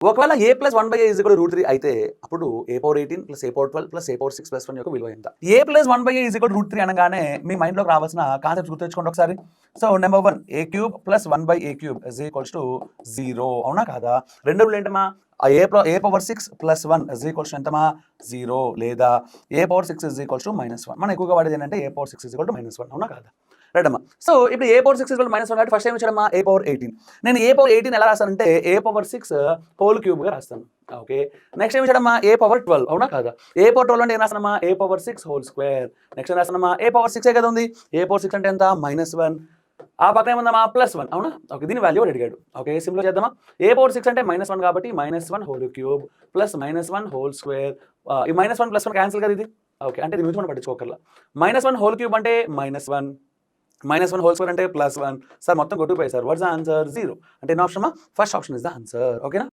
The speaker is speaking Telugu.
ఒకవేళ a plus 1/a is equal √3 అయితే అప్పుడు a power 18 plus a power 12 plus a power 6 plus 1 యొక్క విలువ ఎంత? a plus 1/a is equal √3 అనగానే మీ మైండ్లోకి రావాల్సిన కాన్సెప్ట్స్ గుర్తుంచుకోండి ఒకసారి. So number 1 a cube plus 1/a cube is equals to 0 అవునా కాదా? రెండో రూల్ ఏంటమ్మా? a power 6 plus 1 is equals to ఎంతమా? 0 లేదా a power 6 is equals to -1. మనం ఎక్కువగా వాడేది ఏంటంటే a power 6 is equal to -1 అవునా కాదా? రైట్ అమ్మా. సో ఇప్పుడు a power 6 is equal to -1 కాబట్టి ఫస్ట్ టైం ఇచ్చాడమ్మా a పవర్ 18. నేను a పవర్ 18 ఎలా రాస్తానంటే a పవర్ 6 హోల్ క్యూబ్గా రాస్తాను. ఓకే, నెక్స్ట్ ఏం ఇచ్చాడమ్మా a పవర్ 12 అవునా కాదా? a పవర్ 12 అంటే ఏం రాస్తానమ్మా? a power 6 whole square. Next ఏం రాస్తానమ్మా? a పవర్ 6 కదా ఉంది. a పవర్ 6 అంటే ఎంత? -1. ఆ పక్కన ఏముందమ్మా? +1 అవునా? ఓకే, దీని వాల్యూ అడిగాడు. ఓకే, సింపుల్గా చేద్దామా? a పవర్ 6 అంటే -1 కాబట్టి -1 whole cube plus -1 whole square. ఈ -1 +1 క్యాన్సిల్ కదా ఇది. ఓకే, అంటే దీని గురించి మనం పట్టించుకోకర్లా. -1 హోల్ క్యూబ్ అంటే -1, -1 హోల్ స్క్వేర్ అంటే +1. సార్ మొత్తం కొట్టుకుపోయి సార్. What's the answer? 0. అంటే ఎన్నో option? First option is the answer. ఓకేనా?